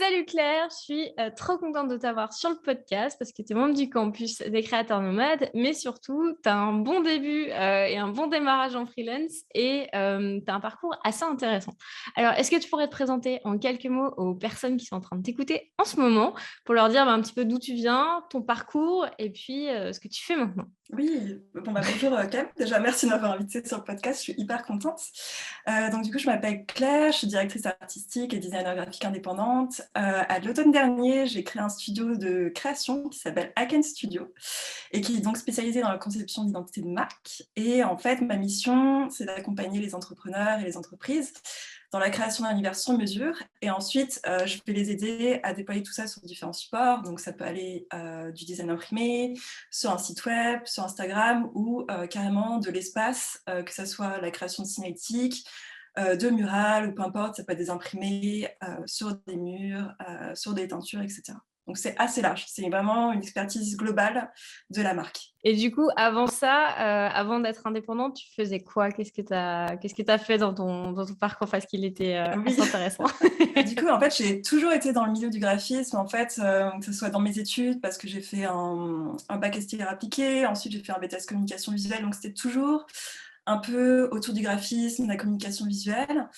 Salut Claire, je suis trop contente de t'avoir sur le podcast parce que tu es membre du campus des créateurs nomades, mais surtout, tu as un bon début et un bon démarrage en freelance et tu as un parcours assez intéressant. Alors, est-ce que tu pourrais te présenter en quelques mots aux personnes qui sont en train de t'écouter en ce moment pour leur dire un petit peu d'où tu viens, ton parcours et puis ce que tu fais maintenant? Oui, bonjour Cam. Déjà, merci de m'avoir invitée sur le podcast, je suis hyper contente. Donc, du coup, je m'appelle Claire, je suis directrice artistique et designer graphique indépendante. À l'automne dernier, j'ai créé un studio de création qui s'appelle Haken Studio et qui est donc spécialisé dans la conception d'identité de marque. Et en fait, ma mission, c'est d'accompagner les entrepreneurs et les entreprises dans la création d'un univers sur mesure. Et ensuite, je vais les aider à déployer tout ça sur différents supports. Donc, ça peut aller du design imprimé, sur un site web, sur Instagram ou carrément de l'espace, que ce soit la création de cinétiques, de murales ou peu importe, ça peut être des imprimés sur des murs, sur des teintures, etc. Donc c'est assez large, c'est vraiment une expertise globale de la marque. Et du coup, avant ça, avant d'être indépendante, tu faisais quoi? Qu'est-ce que tu as fait dans ton parcours parce qu'il était Oui, assez intéressant. du coup, en fait, j'ai toujours été dans le milieu du graphisme, en fait, que ce soit dans mes études, parce que j'ai fait un bac STR appliqué, ensuite j'ai fait un BTS communication visuelle, donc c'était toujours un peu autour du graphisme, de la communication visuelle.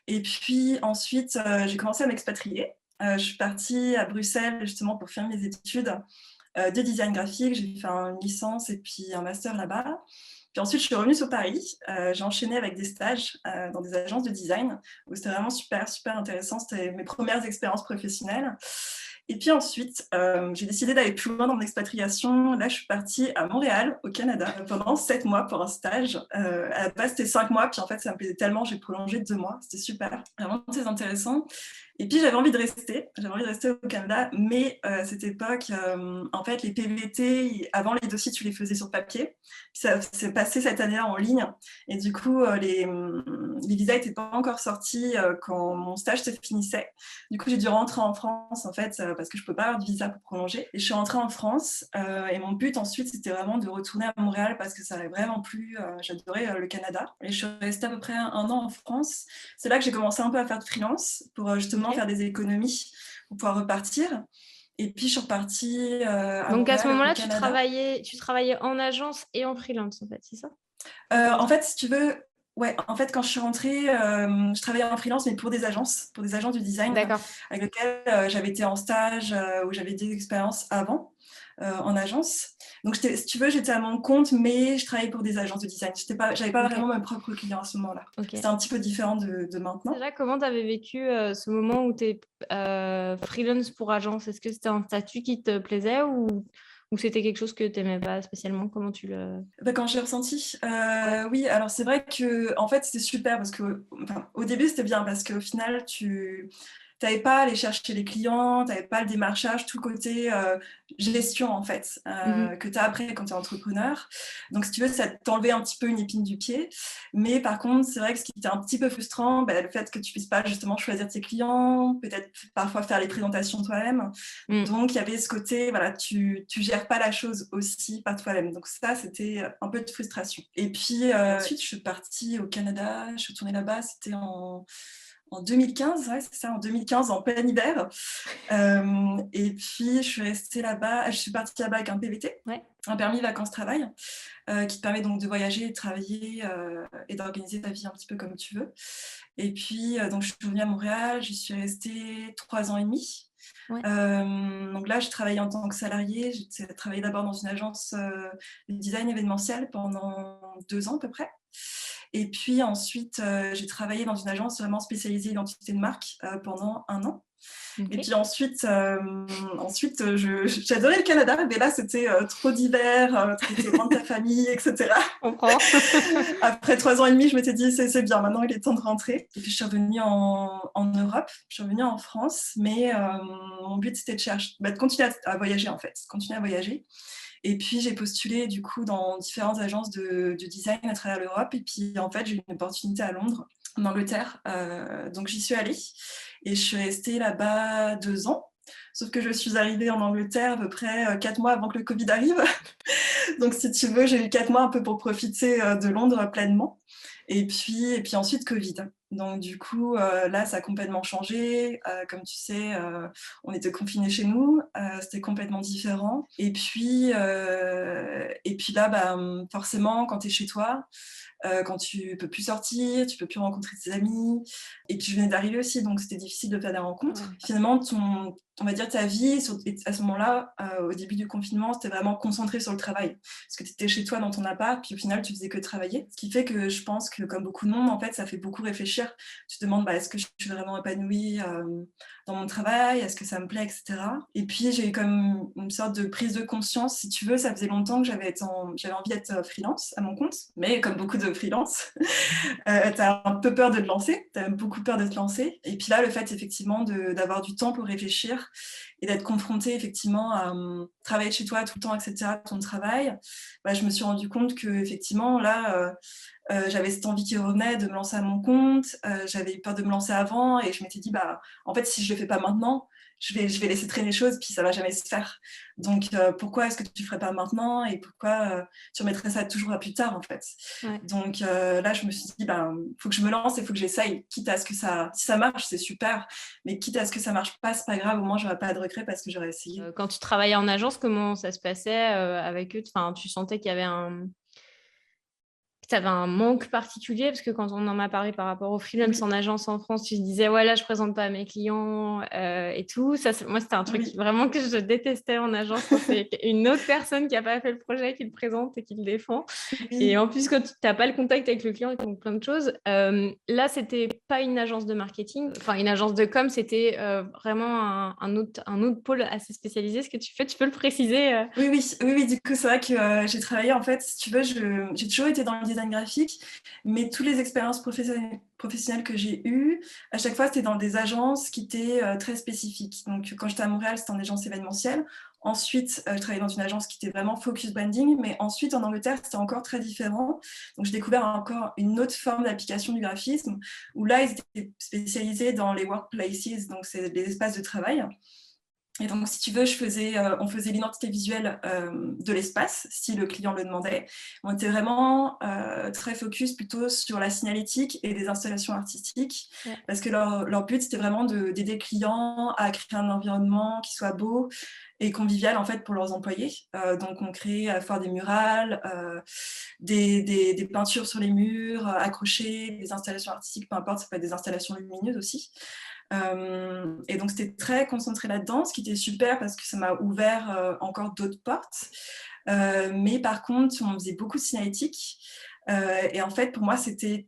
Et puis ensuite, j'ai commencé à m'expatrier. Je suis partie à Bruxelles justement pour faire mes études de design graphique. J'ai fait une licence et puis un master là-bas. Puis ensuite, je suis revenue sur Paris. J'ai enchaîné avec des stages dans des agences de design où c'était vraiment super, super intéressant. C'était mes premières expériences professionnelles. Et puis ensuite, j'ai décidé d'aller plus loin dans mon expatriation. Là, je suis partie à Montréal, au Canada, pendant 7 mois pour un stage. À la base, c'était 5 mois, puis en fait, ça me plaisait tellement, j'ai prolongé de 2 mois. C'était super, vraiment très intéressant. Et puis, j'avais envie de rester au Canada, mais à cette époque, en fait, les PVT, avant, les dossiers, tu les faisais sur papier. Puis ça s'est passé cette année-là en ligne. Et du coup, les visas n'étaient pas encore sortis quand mon stage se finissait. Du coup, j'ai dû rentrer en France, en fait, parce que je ne peux pas avoir de visa pour prolonger. Et je suis rentrée en France. Et mon but, ensuite, c'était vraiment de retourner à Montréal parce que ça m'avait vraiment plu. J'adorais le Canada. Et je suis restée à peu près 1 an en France. C'est là que j'ai commencé un peu à faire de freelance pour justement Ok. faire des économies pour pouvoir repartir. Et puis, je suis repartie à Donc à ce Montréal, au moment-là, tu Canada. travaillais, tu travaillais en agence et en freelance, en fait, c'est ça? En fait, si tu veux, ouais, en fait, quand je suis rentrée, je travaillais en freelance, mais pour des agences du design D'accord. avec lesquelles j'avais été en stage, où j'avais des expériences avant en agence. Donc, si tu veux, j'étais à mon compte, mais je travaillais pour des agences de design. J'avais pas Ok. vraiment mes propres clients à ce moment-là. Ok. C'était un petit peu différent de maintenant. Déjà, comment tu avais vécu ce moment où tu es freelance pour agence? Est-ce que c'était un statut qui te plaisait ou c'était quelque chose que tu n'aimais pas spécialement? Comment tu le... Bah, quand j'ai ressenti, Ouais. oui, alors c'est vrai que en fait, c'était super parce que, enfin, au début, c'était bien parce qu'au final, tu n'avais pas à aller chercher les clients, tu n'avais pas le démarchage, tout le côté gestion, en fait, Mhm. que tu as après quand tu es entrepreneur. Donc, si tu veux, ça t'enlevait un petit peu une épine du pied. Mais par contre, c'est vrai que ce qui était un petit peu frustrant, bah, le fait que tu puisses pas justement choisir tes clients, peut-être parfois faire les présentations toi-même. Mm. Donc, il y avait ce côté, voilà, tu gères pas la chose aussi par toi-même. Donc ça, c'était un peu de frustration. Et puis ensuite, je suis partie au Canada, je suis retournée là-bas, c'était en 2015, ouais, c'est ça, en 2015, en plein hiver. Et puis, je suis restée là-bas, je suis partie là-bas avec un PVT, Ouais. un permis vacances-travail, qui te permet donc de voyager, de travailler et d'organiser ta vie un petit peu comme tu veux. Et puis, donc, je suis revenue à Montréal, j'y suis restée 3 ans et demi. Ouais. Donc là, je travaillais en tant que salariée. J'ai travaillé d'abord dans une agence de design événementiel pendant 2 ans à peu près. Et puis ensuite, j'ai travaillé dans une agence vraiment spécialisée identité de marque pendant 1 an. Et Ok. puis ensuite j'adorais le Canada, mais là, c'était trop d'hiver, tu étais loin de ta famille, etc. Je comprends. Après 3 ans et demi, je m'étais dit, c'est bien, maintenant il est temps de rentrer. Et puis je suis revenue en Europe, je suis revenue en France, mais mon but c'était de continuer à voyager en fait, continuer à voyager. Et puis j'ai postulé du coup dans différentes agences de design à travers l'Europe. Et puis en fait, j'ai eu une opportunité à Londres, en Angleterre. Donc j'y suis allée et je suis restée là-bas 2 ans. Sauf que je suis arrivée en Angleterre à peu près 4 mois avant que le Covid arrive. Donc, si tu veux, j'ai eu 4 mois un peu pour profiter de Londres pleinement. Et puis ensuite, Covid. Donc du coup, là, ça a complètement changé. Comme tu sais, on était confinés chez nous, c'était complètement différent. Et puis là, bah, forcément, quand tu es chez toi, quand tu peux plus sortir, tu peux plus rencontrer tes amis. Et puis je venais d'arriver aussi, donc c'était difficile de faire des rencontres. Ouais. Finalement, on va dire ta vie, à ce moment-là, au début du confinement, c'était vraiment concentré sur le travail. Parce que tu étais chez toi dans ton appart, puis au final, tu faisais que travailler. Ce qui fait que je pense que, comme beaucoup de monde, en fait, ça fait beaucoup réfléchir. Tu te demandes, est-ce que je suis vraiment épanouie dans mon travail? Est-ce que ça me plaît, etc. Et puis, j'ai eu comme une sorte de prise de conscience. Si tu veux, ça faisait longtemps que j'avais envie d'être freelance à mon compte. Mais comme beaucoup de freelance, tu as un peu peur de te lancer. Tu as beaucoup peur de te lancer. Et puis là, le fait, effectivement, d'avoir du temps pour réfléchir et d'être confronté effectivement à travailler de chez toi tout le temps, etc., ton travail, bah, je me suis rendu compte que effectivement là, j'avais cette envie qui revenait de me lancer à mon compte. J'avais eu peur de me lancer avant et je m'étais dit, bah, en fait, si je le fais pas maintenant, je vais laisser traîner les choses, puis ça va jamais se faire. Donc, pourquoi est-ce que tu le ferais pas maintenant et pourquoi tu remettrais ça toujours à plus tard, en fait. Ouais. Donc là, je me suis dit, bah, faut que je me lance et faut que j'essaye, quitte à ce que si ça marche, c'est super, mais quitte à ce que ça marche pas, c'est pas grave, au moins, j'aurais pas de regret parce que j'aurais essayé. Quand tu travaillais en agence, comment ça se passait avec eux? Enfin, tu sentais qu'il y avait tu avais un manque particulier, parce que quand on en a parlé par rapport au freelance Oui, en agence en France, tu te disais, ouais, là, je présente pas à mes clients et tout. Ça, moi, c'était un truc oui. vraiment que je détestais en agence, quand c'est une autre personne qui n'a pas fait le projet qui le présente et qui le défend. Et Oui. en plus, quand tu n'as pas le contact avec le client et donc plein de choses, là, c'était pas une agence de marketing, enfin une agence de com, c'était vraiment un autre pôle assez spécialisé. Ce que tu fais, tu peux le préciser Oui, oui, oui, oui, du coup, c'est vrai que j'ai travaillé, en fait, si tu veux, j'ai toujours été dans le design graphique, mais toutes les expériences professionnelles que j'ai eues, à chaque fois, c'était dans des agences qui étaient très spécifiques. Donc, quand j'étais à Montréal, c'était en agence événementielle. Ensuite, je travaillais dans une agence qui était vraiment focus branding, mais ensuite, en Angleterre, c'était encore très différent. Donc, j'ai découvert encore une autre forme d'application du graphisme, où là, ils étaient spécialisés dans les workplaces, donc c'est les espaces de travail. Et donc, si tu veux, on faisait l'identité visuelle de l'espace, si le client le demandait. On était vraiment très focus plutôt sur la signalétique et les installations artistiques, Ouais. parce que leur but, c'était vraiment d'aider le client à créer un environnement qui soit beau et convivial, en fait, pour leurs employés. Donc, on créait à la fois des murales, des peintures sur les murs, accrochées, des installations artistiques, peu importe, ça peut être des installations lumineuses aussi. Et donc, c'était très concentré là-dedans, ce qui était super parce que ça m'a ouvert encore d'autres portes. Mais par contre, on faisait beaucoup de signalétique. Et en fait, pour moi, c'était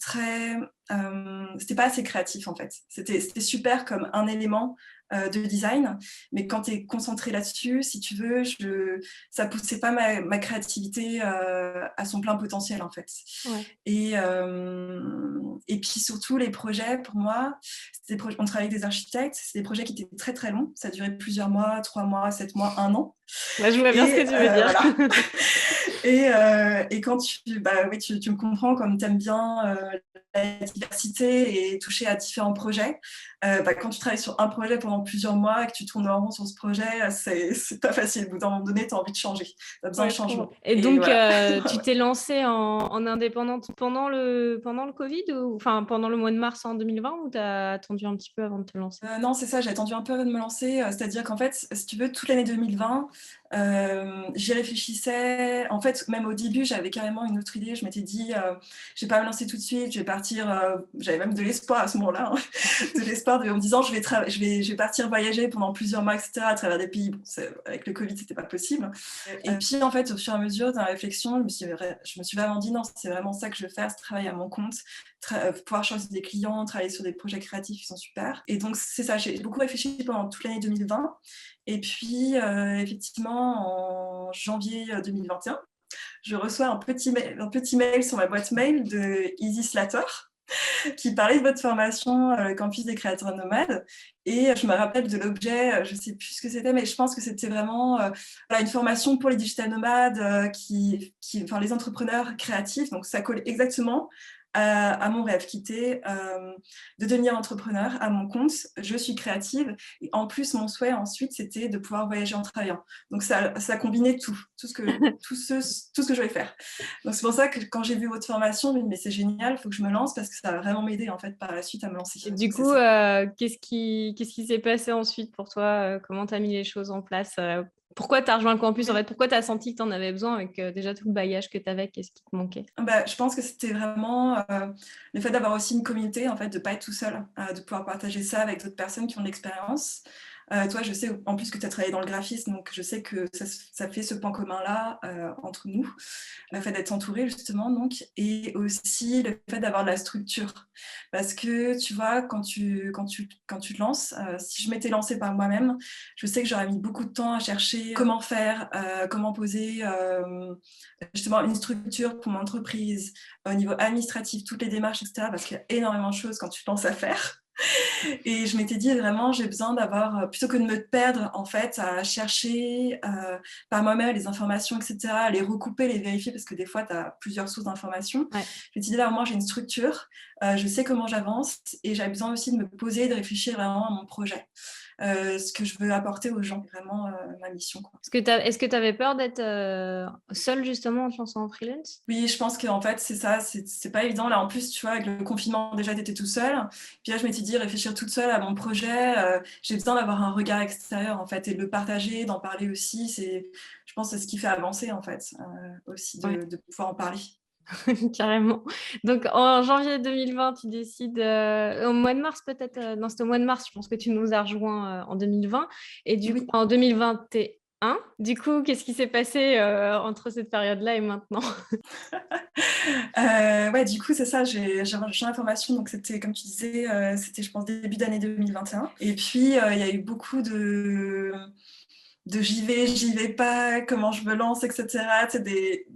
c'était pas assez créatif, en fait. C'était super comme un élément de design, mais quand tu es concentré là-dessus, si tu veux, ça poussait pas ma créativité à son plein potentiel, en fait. Ouais. Et puis surtout, les projets, pour moi, on travaillait avec des architectes, c'est des projets qui étaient très très longs, ça durait plusieurs mois, 3 mois, 7 mois, 1 an. Là, je vois bien ce Et que tu veux dire. voilà. Et quand oui, tu me comprends, comme tu aimes bien la diversité et toucher à différents projets, quand tu travailles sur un projet pendant plusieurs mois et que tu tournes en rond sur ce projet, c'est pas facile. Au bout d'un moment donné, tu as envie de changer. Tu as besoin Ouais, de je comprends. changement. Et Et donc, voilà. tu t'es lancée en indépendante pendant le Covid, ou enfin pendant le mois de mars en 2020, ou t'as attendu un petit peu avant de te lancer? Non, c'est ça, j'ai attendu un peu avant de me lancer. C'est-à-dire qu'en fait, si tu veux, toute l'année 2020, j'y réfléchissais. En fait, même au début, j'avais carrément une autre idée. Je m'étais dit, je vais pas me lancer tout de suite, je vais partir. J'avais même de l'espoir à ce moment-là, hein, de l'espoir en me disant, je vais partir voyager pendant plusieurs mois, etc., à travers des pays. Bon, avec le Covid, c'était pas possible. Et puis, en fait, au fur et à mesure de la réflexion, je me suis vraiment dit, non, c'est vraiment ça que je veux faire, c'est travailler à mon compte, pouvoir choisir des clients, travailler sur des projets créatifs qui sont super. Et donc, c'est ça, j'ai beaucoup réfléchi pendant toute l'année 2020. Et puis, effectivement, en janvier 2021, je reçois un petit mail sur ma boîte mail de Easy Slater qui parlait de votre formation, le campus des créateurs nomades. Et je me rappelle de l'objet, je ne sais plus ce que c'était, mais je pense que c'était vraiment voilà, une formation pour les digital nomades, enfin, les entrepreneurs créatifs. Donc, ça colle exactement à mon rêve qui était de devenir entrepreneur à mon compte. Je suis créative et en plus, mon souhait ensuite, c'était de pouvoir voyager en travaillant. Donc, ça combinait tout ce que je voulais faire. Donc, c'est pour ça que quand j'ai vu votre formation, je me dis, mais c'est génial, il faut que je me lance parce que ça va vraiment m'aider en fait par la suite à me lancer. Et du Donc, c'est coup, ça. qu'est-ce qui s'est passé ensuite pour toi? Comment tu as mis les choses en place? Pourquoi tu as rejoint le campus en fait? Pourquoi tu as senti que tu en avais besoin avec déjà tout le bagage que tu avais? Qu'est-ce qui te manquait? Bah, je pense que c'était vraiment le fait d'avoir aussi une communauté, en fait, de ne pas être tout seul, de pouvoir partager ça avec d'autres personnes qui ont de l'expérience. Toi, je sais en plus que tu as travaillé dans le graphisme, donc je sais que ça fait ce point commun-là entre nous, le fait d'être entouré justement, donc, et aussi le fait d'avoir de la structure. Parce que tu vois, quand tu te lances, si je m'étais lancée par moi-même, je sais que j'aurais mis beaucoup de temps à chercher comment faire, comment poser justement une structure pour mon entreprise, au niveau administratif, toutes les démarches, etc. Parce qu'il y a énormément de choses quand tu penses à faire. Et je m'étais dit vraiment, j'ai besoin d'avoir, plutôt que de me perdre en fait, à chercher par moi-même les informations, etc., les recouper, les vérifier, parce que des fois, tu as plusieurs sources d'informations. Ouais. Je m'étais dit là, au moins, j'ai une structure, je sais comment j'avance et j'avais besoin aussi de me poser, de réfléchir vraiment à mon projet. Ce que je veux apporter aux gens, vraiment ma mission, quoi. Est-ce que tu avais peur d'être seule justement en te lançant en freelance? Oui, je pense qu'en fait, c'est ça, c'est pas évident. Là, en plus, tu vois, avec le confinement, déjà, t'étais tout seul. Puis là, je m'étais dit, réfléchir toute seule à mon projet, j'ai besoin d'avoir un regard extérieur, en fait, et de le partager, d'en parler aussi. Je pense que c'est ce qui fait avancer, en fait, aussi, Ouais. de pouvoir en parler. Carrément. Donc en janvier 2020, tu décides, au mois de mars peut-être, non, c'était au mois de mars, je pense que tu nous as rejoints en 2020. Et du coup, Oui. en 2021, du coup, qu'est-ce qui s'est passé entre cette période-là et maintenant? Ouais, du coup, c'est ça, j'ai rejoint la formation, donc c'était, comme tu disais, c'était, je pense, début d'année 2021. Et puis, il y a eu beaucoup de j'y vais pas, comment je me lance, etc.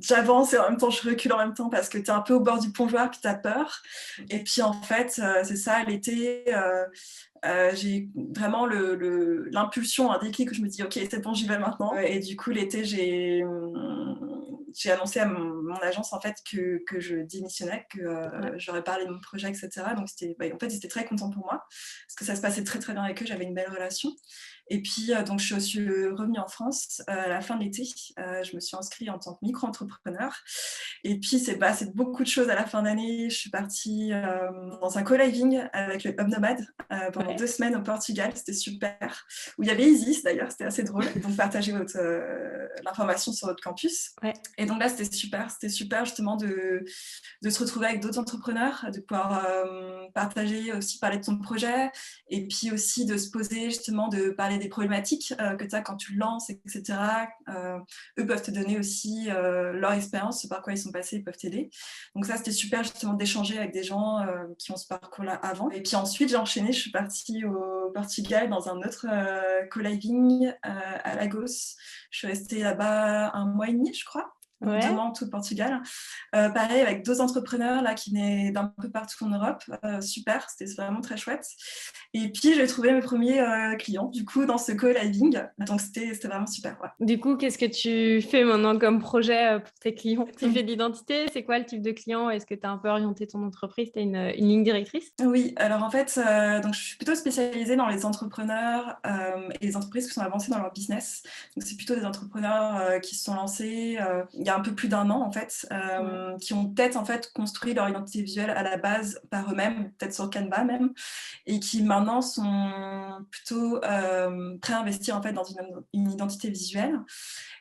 J'avance et en même temps je recule en même temps parce que tu es un peu au bord du plongeoir puis tu as peur. Et puis en fait, c'est ça, l'été, j'ai vraiment l'impulsion, un déclic où je me dis ok, c'est bon, j'y vais maintenant. Et du coup, l'été, j'ai annoncé à mon agence en fait que je démissionnais, que j'aurais parlé de mon projet, etc. Donc en fait, ils étaient très contents pour moi parce que ça se passait très très bien avec eux, j'avais une belle relation. Et puis, donc, je suis revenue en France à la fin de l'été. Je me suis inscrite en tant que micro-entrepreneur. Et puis, c'est passé beaucoup de choses à la fin d'année. Je suis partie dans un co-living avec le Hub Nomade pendant 2 semaines au Portugal. C'était super. Où il y avait Isis, d'ailleurs. C'était assez drôle. Donc, partager l'information sur votre campus. Ouais. Et donc là, c'était super. C'était super, justement, de se retrouver avec d'autres entrepreneurs, de pouvoir partager, aussi parler de ton projet. Et puis aussi de se poser, justement, de parler des problématiques que tu as quand tu le lances, etc. Eux peuvent te donner aussi leur expérience, ce par quoi ils sont passés, ils peuvent t'aider. Donc ça, c'était super justement d'échanger avec des gens qui ont ce parcours-là avant. Et puis ensuite, j'ai enchaîné, je suis partie au Portugal dans un autre co-living à Lagos. Je suis restée là-bas 1 mois et demi, je crois. Donc 2 mois en tout au Portugal. Pareil, avec 2 entrepreneurs là, qui venaient d'un peu partout en Europe. Super, c'était vraiment très chouette. Et puis, j'ai trouvé mes premiers clients, du coup, dans ce co-living. Donc, c'était vraiment super. Ouais. Du coup, qu'est-ce que tu fais maintenant comme projet pour tes clients? Tu fais de l'identité? C'est quoi le type de client? Est-ce que tu as un peu orienté ton entreprise? Tu as une ligne directrice? Oui, alors en fait, donc je suis plutôt spécialisée dans les entrepreneurs et les entreprises qui sont avancées dans leur business. Donc, c'est plutôt des entrepreneurs qui se sont lancés il y a un peu plus d'1 an, en fait, qui ont peut-être en fait construit leur identité visuelle à la base par eux-mêmes, peut-être sur Canva même, et qui maintenant sont plutôt prêts à investir en fait dans une identité visuelle.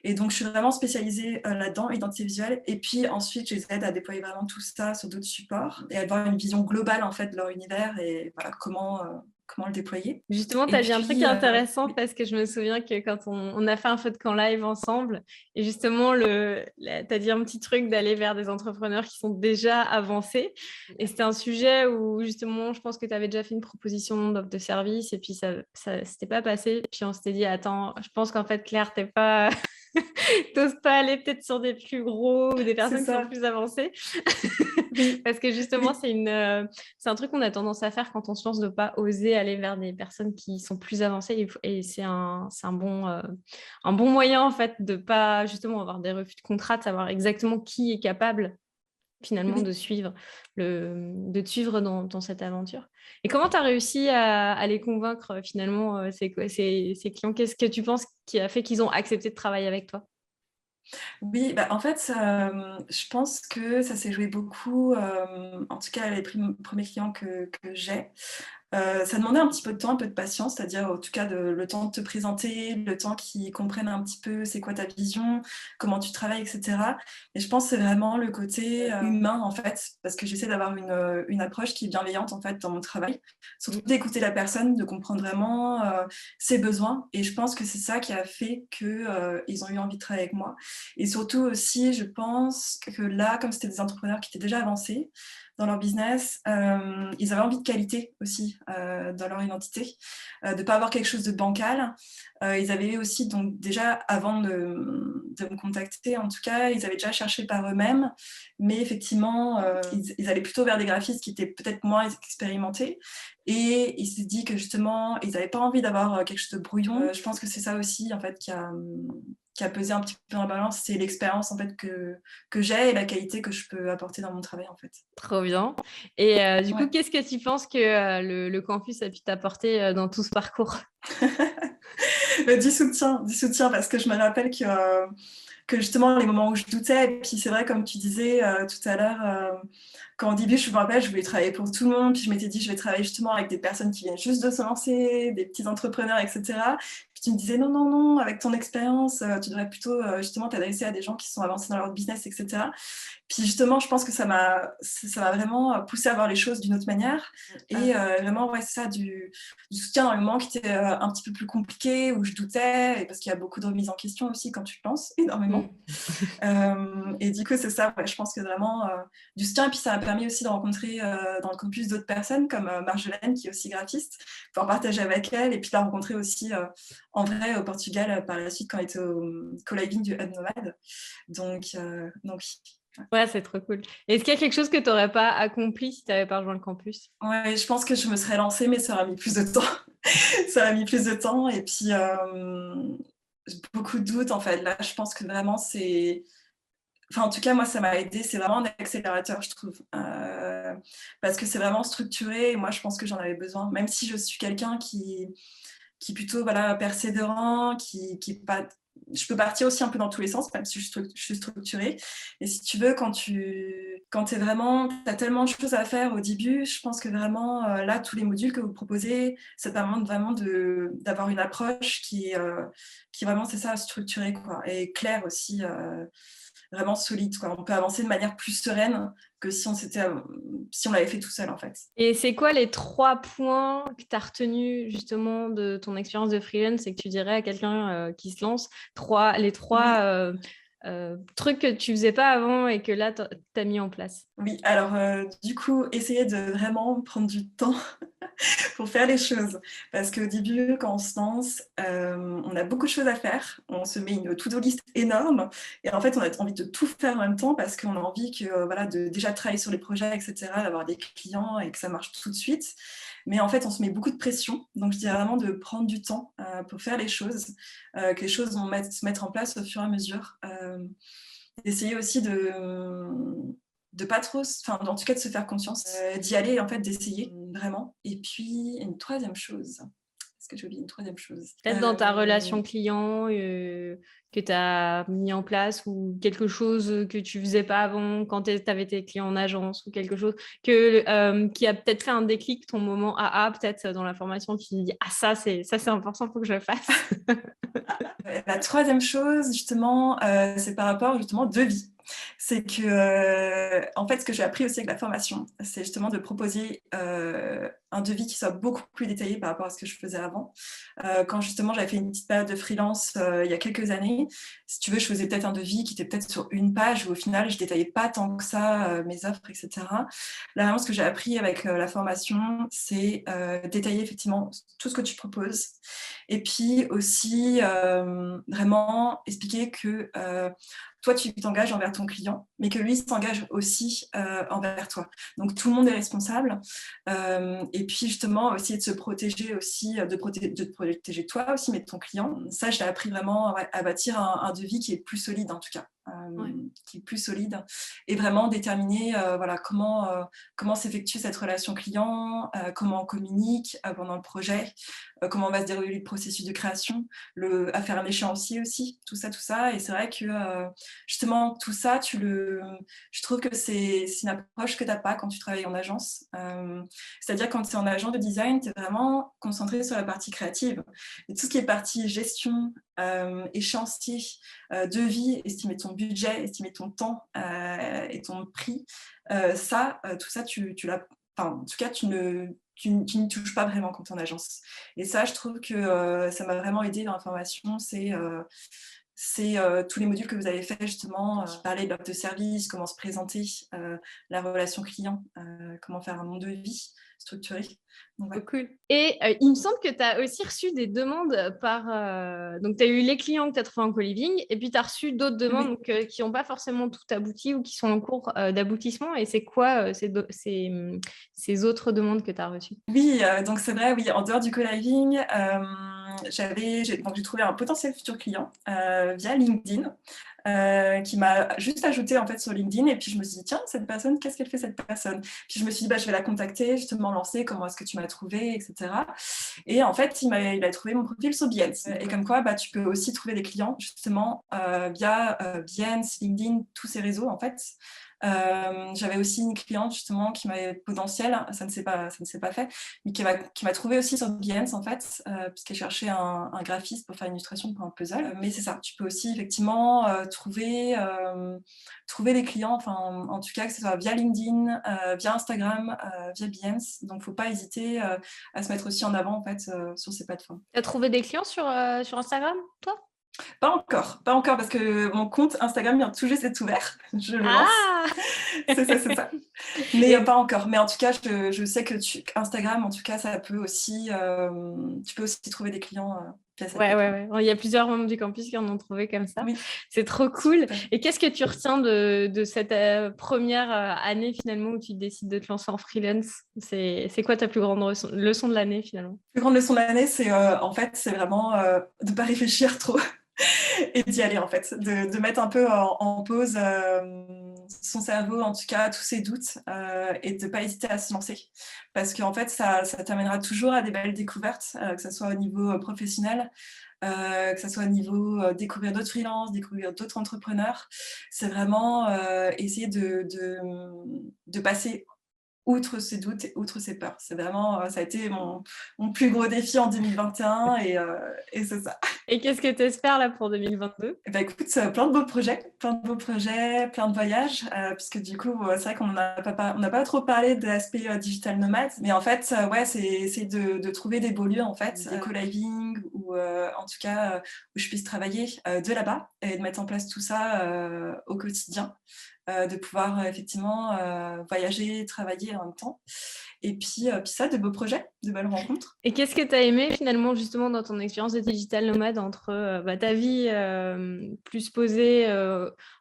Et donc, je suis vraiment spécialisée là-dedans, identité visuelle. Et puis ensuite, je les aide à déployer vraiment tout ça sur d'autres supports et à avoir une vision globale en fait de leur univers et voilà, comment le déployer. Justement, tu Et as dit un truc puis, intéressant oui. parce que je me souviens que quand on a fait un feu de camp live ensemble, et justement, tu as dit un petit truc d'aller vers des entrepreneurs qui sont déjà avancés. Et c'était un sujet où justement, je pense que tu avais déjà fait une proposition d'offre de service et puis ça s'était pas passé. Puis on s'était dit, attends, je pense qu'en fait, Claire, t'es pas... t'oses pas aller peut-être sur des plus gros ou des C'est personnes qui sont ça. plus avancées. Oui. Parce que justement, Oui. c'est un truc qu'on a tendance à faire quand on se lance, de ne pas oser aller vers des personnes qui sont plus avancées. Et c'est un bon moyen, en fait, de ne pas justement avoir des refus de contrat, de savoir exactement qui est capable finalement Oui. de te suivre dans cette aventure. Et comment tu as réussi à les convaincre finalement, c'est quoi, ces clients? Qu'est-ce que tu penses qui a fait qu'ils ont accepté de travailler avec toi? Oui, bah, en fait, je pense que ça s'est joué beaucoup, en tout cas les premiers clients que j'ai. Ça demandait un petit peu de temps, un peu de patience, c'est-à-dire en tout cas le temps de te présenter, le temps qu'ils comprennent un petit peu c'est quoi ta vision, comment tu travailles, et cetera. Et je pense que c'est vraiment le côté, humain en fait, parce que j'essaie d'avoir une approche qui est bienveillante en fait dans mon travail. Surtout Mmh. d'écouter la personne, de comprendre vraiment, ses besoins et je pense que c'est ça qui a fait que, ils ont eu envie de travailler avec moi. Et surtout aussi, je pense que là, comme c'était des entrepreneurs qui étaient déjà avancés, dans leur business. Ils avaient envie de qualité aussi dans leur identité, de ne pas avoir quelque chose de bancal. Ils avaient aussi, donc déjà, avant de me contacter, en tout cas, ils avaient déjà cherché par eux-mêmes, mais effectivement, ils allaient plutôt vers des graphistes qui étaient peut-être moins expérimentés. Et ils se sont dit que justement, ils n'avaient pas envie d'avoir quelque chose de brouillon. Je pense que c'est ça aussi, en fait, qui a pesé un petit peu dans la balance, c'est l'expérience en fait que j'ai et la qualité que je peux apporter dans mon travail en fait. Trop bien. Et du coup, Ouais. qu'est-ce que tu penses que, le campus a pu t'apporter, dans tout ce parcours? Du soutien parce que je me rappelle que justement les moments où je doutais, et puis c'est vrai comme tu disais tout à l'heure, quand au début je me rappelle, je voulais travailler pour tout le monde, puis je m'étais dit je vais travailler justement avec des personnes qui viennent juste de se lancer, des petits entrepreneurs, etc. Puis tu me disais non, non, non, avec ton expérience, tu devrais plutôt justement t'adresser à des gens qui sont avancés dans leur business, etc. Puis justement, je pense que ça m'a vraiment poussé à voir les choses d'une autre manière. Et vraiment, ouais, c'est ça, du soutien dans le moment qui était un petit peu plus compliqué, où je doutais, et parce qu'il y a beaucoup de remises en question aussi quand tu penses, Mmh. énormément. Et du coup, c'est ça, ouais, je pense que vraiment du soutien. Et puis ça m'a permis aussi de rencontrer dans le campus d'autres personnes, comme Marjolaine, qui est aussi graphiste, pour partager avec elle, et puis la rencontrer aussi en vrai au Portugal par la suite quand elle était au co-living du Hub Nomade. Donc Ouais, c'est trop cool. Est-ce qu'il y a quelque chose que tu aurais pas accompli si tu avais pas rejoint le campus? ouais, je pense que je me serais lancée, mais ça aurait mis plus de temps. Ça a mis plus de temps et puis, beaucoup de doutes, en fait. Là, je pense que vraiment c'est enfin, en tout cas, moi, ça m'a aidée. C'est vraiment un accélérateur, je trouve, parce que c'est vraiment structuré et moi, je pense que j'en avais besoin. Même si je suis quelqu'un qui est plutôt, voilà, persévérant, qui est pas je peux partir aussi un peu dans tous les sens, même si je suis structurée. Et si tu veux, quand tu es vraiment tu as tellement de choses à faire au début, je pense que vraiment, là, tous les modules que vous proposez, ça permet vraiment d'avoir une approche qui vraiment, c'est ça, structurée, quoi, et claire aussi, vraiment solide, quoi. On peut avancer de manière plus sereine que si on l'avait fait tout seul, en fait. Et c'est quoi les 3 points que tu as retenus justement de ton expérience de freelance et que tu dirais à quelqu'un, qui se lance? Les Oui. 3 trucs que tu faisais pas avant et que là tu as mis en place? Oui, alors, du coup, essayer de vraiment prendre du temps pour faire les choses. Parce qu'au début, quand on se lance, on a beaucoup de choses à faire. On se met une to-do list énorme et en fait, on a envie de tout faire en même temps parce qu'on a envie que, voilà, de déjà travailler sur les projets et cetera, d'avoir des clients et que ça marche tout de suite. Mais en fait, on se met beaucoup de pression. Donc je dirais vraiment de prendre du temps, pour faire les choses, que les choses vont se mettre en place au fur et à mesure. D'essayer aussi de pas trop enfin, en tout cas de se faire confiance, d'y aller en fait, d'essayer vraiment. Et puis une troisième chose, est-ce que j'ai oublié une troisième chose? Peut-être dans ta relation client, que tu as mis en place ou quelque chose, que tu faisais pas avant quand tu avais tes clients en agence ou quelque chose qui a peut-être fait un déclic, ton moment AA peut-être dans la formation, tu te dis: «Ah ça c'est important, faut que je le fasse». La troisième chose justement, c'est par rapport justement au devis. C'est que, en fait, ce que j'ai appris aussi avec la formation, c'est justement de proposer, un devis qui soit beaucoup plus détaillé par rapport à ce que je faisais avant. Quand justement j'avais fait une petite période de freelance, il y a quelques années, si tu veux, je faisais peut-être un devis qui était peut-être sur une page où au final je détaillais pas tant que ça, mes offres et cetera. Là, vraiment ce que j'ai appris avec, la formation, c'est, détailler effectivement tout ce que tu proposes et puis aussi, vraiment expliquer que, toi, tu t'engages envers ton client, mais que lui s'engage aussi envers toi. Donc, tout le monde est responsable. Et puis, justement, essayer de se protéger aussi, de te protéger toi aussi, mais de ton client. Ça, je l'ai appris vraiment à bâtir un devis qui est plus solide, en tout cas. Qui est plus solide et vraiment déterminer voilà, comment s'effectue cette relation client, comment on communique pendant le projet, comment va se dérouler le processus de création, à faire un échéancier aussi, tout ça. Et c'est vrai que justement, tout ça, je trouve que c'est une approche que tu n'as pas quand tu travailles en agence. C'est-à-dire quand tu es en agent de design, tu es vraiment concentré sur la partie créative. Et tout ce qui est partie gestion, échéancier, devis, estimer ton budget, estimer ton temps et ton prix, tout ça, tu l'as. Enfin, en tout cas, tu n'y touches pas vraiment quand tu es en agence. Et ça, je trouve que ça m'a vraiment aidé dans la formation. C'est tous les modules que vous avez fait justement, qui parlaient de l'offre de service, comment se présenter, la relation client, comment faire un bon devis structuré. Donc, ouais. Cool. Et il me semble que tu as aussi reçu des demandes donc, tu as eu les clients que tu as trouvés en co-living et puis tu as reçu d'autres demandes donc, qui n'ont pas forcément tout abouti ou qui sont en cours d'aboutissement. Et c'est quoi ces autres demandes que tu as reçues? Oui, donc c'est vrai, oui, en dehors du co-living, j'ai trouvé un potentiel futur client via LinkedIn. Qui m'a juste ajouté en fait sur LinkedIn et puis je me suis dit tiens cette personne qu'est-ce qu'elle fait cette personne, puis je me suis dit je vais la contacter, justement lancer comment est-ce que tu m'as trouvé, etc. Et en fait il a trouvé mon profil sur Behance et comme quoi tu peux aussi trouver des clients justement via Behance, LinkedIn, tous ces réseaux en fait. J'avais aussi une cliente justement qui m'avait potentiel, ça ne s'est pas fait, mais qui m'a trouvé aussi sur Behance en fait, puisqu'elle cherchait un graphiste pour faire une illustration pour un puzzle. Mais c'est ça, tu peux aussi effectivement trouver des clients, enfin en tout cas que ce soit via LinkedIn, via Instagram, via Behance. Donc faut pas hésiter à se mettre aussi en avant en fait sur ces plateformes. Tu as trouvé des clients sur Instagram, toi? Pas encore, parce que mon compte Instagram vient tout juste d'être ouvert. Je le lance. C'est ça. Mais pas encore. Mais en tout cas, je sais que Instagram, en tout cas, ça peut aussi. Tu peux aussi trouver des clients. Ouais. Il y a plusieurs membres du campus qui en ont trouvé comme ça. Oui. C'est trop cool. Super. Et qu'est-ce que tu retiens de cette première année finalement où tu décides de te lancer en freelance? C'est quoi ta plus grande leçon de l'année finalement? La plus grande leçon de l'année, c'est en fait, c'est vraiment de ne pas réfléchir trop. Et d'y aller en fait, de mettre un peu en pause son cerveau, en tout cas tous ses doutes, et de ne pas hésiter à se lancer. Parce qu'en fait, ça t'amènera toujours à des belles découvertes, que ce soit au niveau professionnel, que ce soit au niveau découvrir d'autres freelances, découvrir d'autres entrepreneurs. C'est vraiment essayer de passer outre ses doutes et outre ses peurs. C'est vraiment, ça a été mon plus gros défi en 2021 et c'est ça. Et qu'est-ce que tu espères là pour 2022? Écoute, plein de beaux projets, plein de voyages, puisque du coup, c'est vrai qu'on n'a pas trop parlé de l'aspect digital nomade, mais en fait, c'est de trouver des beaux lieux, en fait, des co-living ou en tout cas où je puisse travailler de là-bas et de mettre en place tout ça au quotidien. De pouvoir effectivement voyager, travailler en même temps. Et puis ça, de beaux projets, de belles rencontres. Et qu'est-ce que tu as aimé finalement justement dans ton expérience de digital nomade entre ta vie plus posée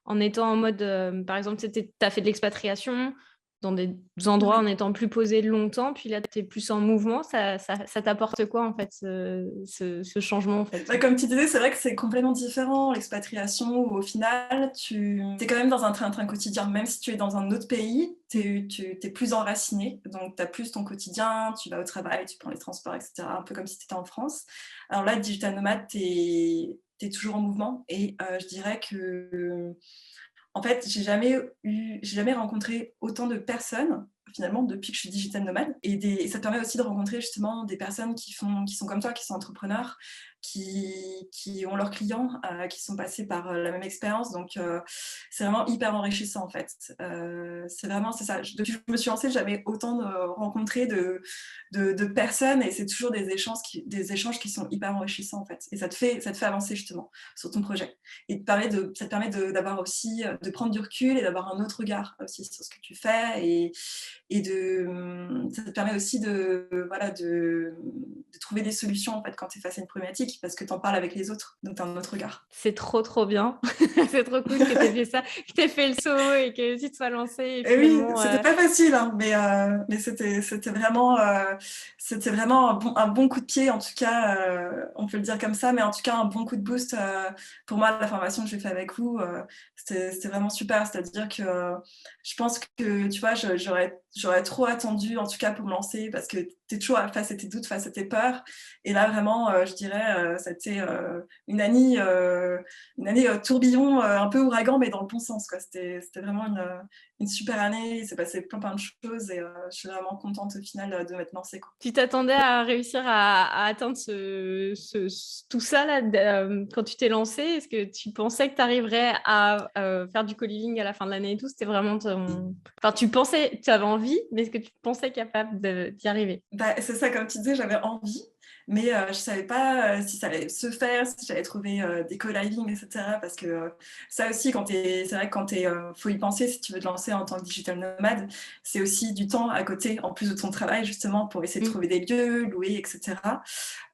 en étant en mode, par exemple, tu as fait de l'expatriation dans des endroits en étant plus posé longtemps, puis là tu es plus en mouvement, ça t'apporte quoi en fait ce changement en fait? Comme tu disais, c'est vrai que c'est complètement différent l'expatriation où au final tu es quand même dans un train-train quotidien, même si tu es dans un autre pays, tu es plus enraciné, donc tu as plus ton quotidien, tu vas au travail, tu prends les transports, etc. Un peu comme si tu étais en France. Alors là, digital nomade, tu es toujours en mouvement et je dirais que en fait, j'ai jamais rencontré autant de personnes finalement depuis que je suis digital nomade et ça te permet aussi de rencontrer justement des personnes qui sont comme toi, qui sont entrepreneurs, qui ont leurs clients, qui sont passés par la même expérience, donc c'est vraiment hyper enrichissant en fait. C'est ça. Depuis que je me suis lancée, j'avais autant rencontré de personnes et c'est toujours des échanges qui sont hyper enrichissants en fait. Et ça te fait avancer justement sur ton projet. Et ça te permet d'avoir aussi de prendre du recul et d'avoir un autre regard aussi sur ce que tu fais et ça te permet aussi de trouver des solutions en fait, quand tu es face à une problématique, parce que tu en parles avec les autres, donc tu as un autre regard. C'est trop, trop bien. C'est trop cool que tu aies fait ça, que tu aies fait le saut et que tu te sois lancé. Et Et oui, finalement, c'était pas facile, hein, mais c'était vraiment un bon coup de pied, en tout cas, on peut le dire comme ça, mais en tout cas un bon coup de boost pour moi. La formation que j'ai fait avec vous, c'était vraiment super. C'est-à-dire que je pense que, tu vois, j'aurais trop attendu, en tout cas pour me lancer, parce que tu es toujours face à tes doutes, face à tes peurs. Et là, vraiment, je dirais, c'était une année tourbillon, un peu ouragan, mais dans le bon sens, quoi. C'était vraiment une super année. Il s'est passé plein de choses et je suis vraiment contente au final de m'être lancée, quoi. tu t'attendais à réussir à atteindre tout ça là, quand tu t'es lancé? Est-ce que tu pensais que tu arriverais à faire du co-living à la fin de l'année et tout? C'était vraiment Enfin, tu pensais, tu avais envie, mais est-ce que tu pensais capable d'y arriver? Bah, c'est ça, comme tu disais, j'avais envie, mais je ne savais pas si ça allait se faire, si j'allais trouver des co-living, etc. Parce que ça aussi, c'est vrai que quand faut y penser, si tu veux te lancer en tant que digital nomade, c'est aussi du temps à côté, en plus de ton travail, justement, pour essayer de trouver des lieux, louer, etc.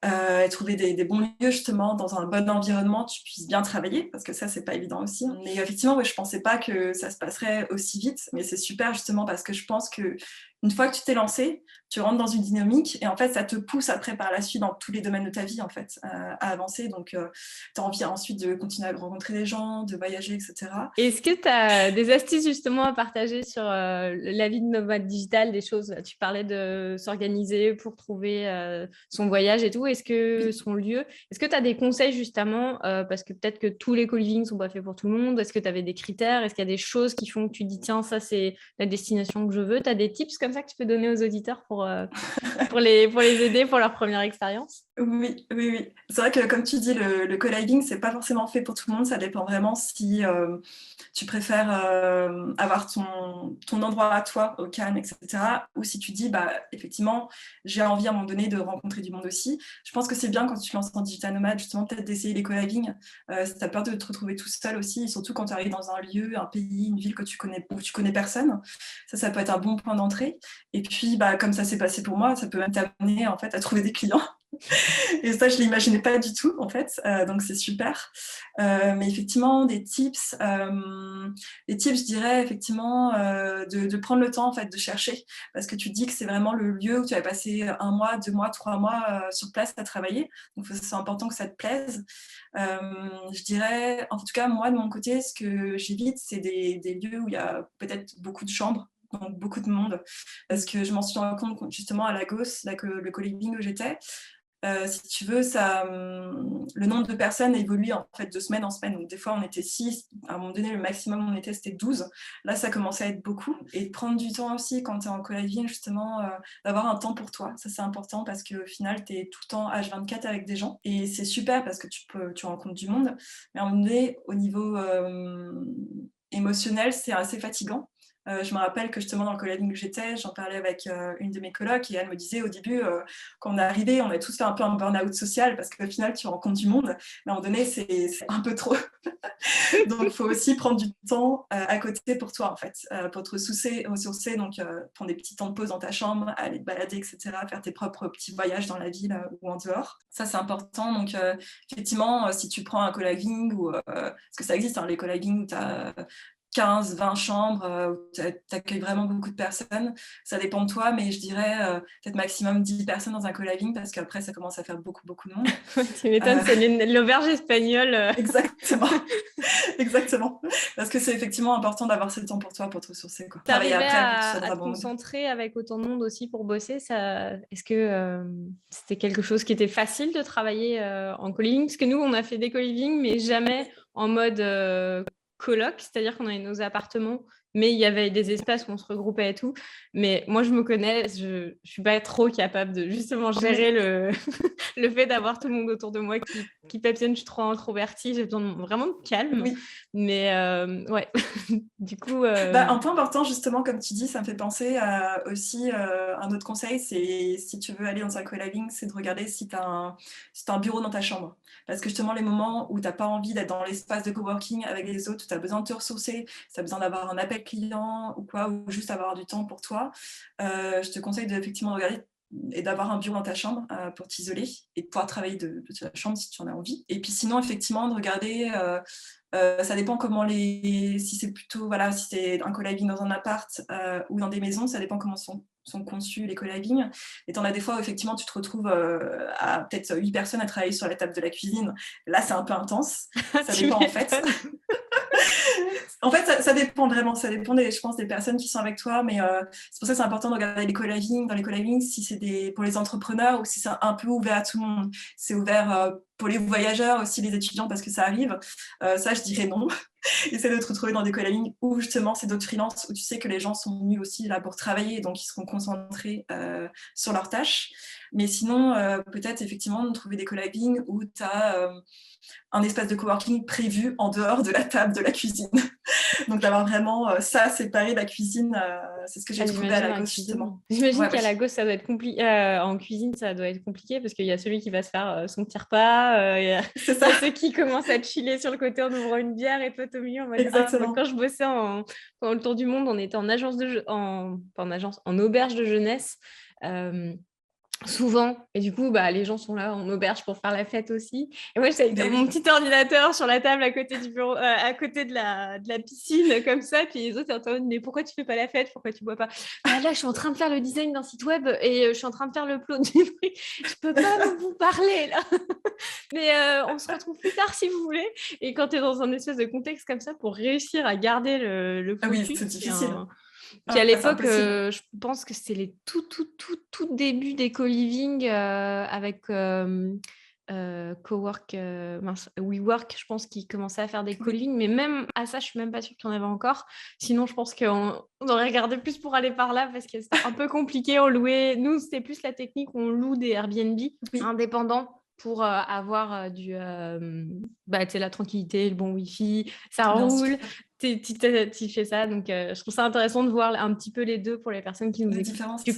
Et trouver des bons lieux, justement, dans un bon environnement, tu puisses bien travailler, parce que ça, c'est pas évident aussi. Mais effectivement, ouais, je pensais pas que ça se passerait aussi vite, mais c'est super, justement, parce que je pense que une fois que tu t'es lancé, tu rentres dans une dynamique et en fait, ça te pousse après par la suite dans tous les domaines de ta vie en fait à avancer. Donc, tu as envie ensuite de continuer à rencontrer des gens, de voyager, etc. Est-ce que tu as des astuces justement à partager sur la vie de nomade digital, des choses, tu parlais de s'organiser pour trouver son voyage et tout, est-ce que son lieu, est-ce que tu as des conseils justement, parce que peut-être que tous les co-living ne sont pas faits pour tout le monde, est-ce que tu avais des critères, est-ce qu'il y a des choses qui font que tu dis tiens, ça c'est la destination que je veux, tu as des tips comme ça que tu peux donner aux auditeurs pour les aider pour leur première expérience? Oui, oui, oui. C'est vrai que comme tu dis, le co-living, c'est pas forcément fait pour tout le monde. Ça dépend vraiment si tu préfères avoir ton endroit à toi, au calme, etc. Ou si tu dis, bah, effectivement, j'ai envie à un moment donné de rencontrer du monde aussi. Je pense que c'est bien quand tu te lances en digital nomade, justement, peut-être d'essayer les co-living. Si tu as peur de te retrouver tout seul aussi, et surtout quand tu arrives dans un lieu, un pays, une ville où tu connais personne. Ça peut être un bon point d'entrée. Et puis, bah, comme ça s'est passé pour moi, ça peut même t'amener en fait, à trouver des clients. Et ça, je ne l'imaginais pas du tout, en fait. Donc, c'est super. Mais effectivement, des tips, je dirais effectivement de prendre le temps, en fait, de chercher. Parce que tu dis que c'est vraiment le lieu où tu vas passer 1 mois, 2 mois, 3 mois sur place à travailler. Donc, c'est important que ça te plaise. Je dirais, en tout cas, moi, de mon côté, ce que j'évite, c'est des lieux où il y a peut-être beaucoup de chambres. Donc beaucoup de monde, parce que je m'en suis rendu compte justement à Lagos, là, le co-living où j'étais. Si tu veux, le nombre de personnes évolue en fait de semaine en semaine. Donc, des fois, on était 6. À un moment donné, le maximum on était, c'était 12. Là, ça commençait à être beaucoup. Et de prendre du temps aussi quand tu es en co-living, justement, d'avoir un temps pour toi. Ça, c'est important parce qu'au final, tu es tout le temps H24 avec des gens. Et c'est super parce que tu rencontres du monde. Mais à un moment donné, au niveau émotionnel, c'est assez fatigant. Je me rappelle que justement dans le co-living que j'étais, j'en parlais avec une de mes colocs et elle me disait au début, quand on est arrivé, on a tous fait un peu un burn-out social parce qu'au final, tu rencontres du monde, mais à un moment donné, c'est un peu trop. Donc, il faut aussi prendre du temps à côté pour toi, en fait, pour te ressourcer, donc prendre des petits temps de pause dans ta chambre, aller te balader, etc., faire tes propres petits voyages dans la ville ou en dehors. Ça, c'est important. Donc, effectivement, si tu prends un co-living, parce que ça existe, hein, les co-living où tu as 15, 20 chambres, où tu accueilles vraiment beaucoup de personnes. Ça dépend de toi, mais je dirais peut-être maximum 10 personnes dans un co-living parce qu'après, ça commence à faire beaucoup, beaucoup de monde. Tu m'étonnes, c'est l'auberge espagnole. Exactement. Exactement. Parce que c'est effectivement important d'avoir ce temps pour toi, pour te ressourcer. Tu Travailler arrivais après pour que tu sois dans à un te bon mood. concentrer avec autant de monde aussi pour bosser Est-ce que c'était quelque chose qui était facile de travailler en co-living? Parce que nous, on a fait des co-living, mais jamais en mode coloc, c'est-à-dire qu'on avait nos appartements, mais il y avait des espaces où on se regroupait et tout. Mais moi, je me connais, je suis pas trop capable de justement gérer le fait d'avoir tout le monde autour de moi qui papillonne. Je suis trop introvertie, j'ai besoin vraiment de calme. Oui. Mais ouais, du coup... Un point important, justement, comme tu dis, ça me fait penser à aussi un autre conseil, c'est si tu veux aller dans un co-living, c'est de regarder si tu as un bureau dans ta chambre. Parce que justement, les moments où tu n'as pas envie d'être dans l'espace de coworking avec les autres, où tu as besoin de te ressourcer, si tu as besoin d'avoir un appel le client ou quoi, ou juste avoir du temps pour toi, je te conseille effectivement de regarder et d'avoir un bureau dans ta chambre pour t'isoler et de pouvoir travailler de ta chambre si tu en as envie. Et puis sinon, effectivement, de regarder, ça dépend comment si c'est plutôt, voilà, si c'est un co-living dans un appart ou dans des maisons, ça dépend comment sont conçus les co-living. Et t'en as des fois où effectivement tu te retrouves à peut-être 8 personnes à travailler sur la table de la cuisine. Là, c'est un peu intense. Ça dépend en fait. En fait, ça dépend vraiment, ça dépend, je pense, des personnes qui sont avec toi, mais c'est pour ça que c'est important de regarder les co-living, dans les co-living, si c'est pour les entrepreneurs ou si c'est un peu ouvert à tout le monde. C'est ouvert pour les voyageurs, aussi les étudiants, parce que ça arrive. Ça, je dirais non. Essaie de te retrouver dans des co-living où justement c'est d'autres freelances, où tu sais que les gens sont venus aussi là pour travailler, donc ils seront concentrés sur leurs tâches. Mais sinon, peut-être effectivement de trouver des co-living où tu as un espace de coworking prévu en dehors de la table de la cuisine. Donc d'avoir vraiment ça séparé de la cuisine, c'est ce que j'ai trouvé à Lagos justement. J'imagine qu'à Lagos, ça doit être compliqué. En cuisine, ça doit être compliqué parce qu'il y a celui qui va se faire son petit repas, il y a ceux qui commencent à chiller sur le côté en ouvrant une bière et toi au milieu en mode Exactement. Quand je bossais pendant le tour du monde, on était en agence en auberge de jeunesse. Souvent, et du coup les gens sont là en auberge pour faire la fête aussi, et moi j'étais avec mon petit ordinateur sur la table à côté du bureau, à côté de la piscine comme ça, puis les autres étaient en mode mais pourquoi tu fais pas la fête, pourquoi tu bois pas? Là je suis en train de faire le design d'un site web et je suis en train de faire le plot du truc, je peux pas vous parler là. Mais on se retrouve plus tard si vous voulez. Et quand tu es dans un espèce de contexte comme ça, pour réussir à garder le focus, oui, c'est difficile. Puis à l'époque, je pense que c'était les tout débuts des co-living avec WeWork, je pense qu'ils commençaient à faire des co-living, mais même à ça, je suis même pas sûre qu'il y en avait encore. Sinon, je pense qu'on aurait regardé plus pour aller par là parce que c'était un peu compliqué. On louait, nous, c'était plus la technique, on loue des Airbnb indépendants pour avoir la tranquillité, le bon Wi-Fi, ça roule. Tu fais ça, donc je trouve ça intéressant de voir un petit peu les deux pour les personnes qui nous écoutent. Tu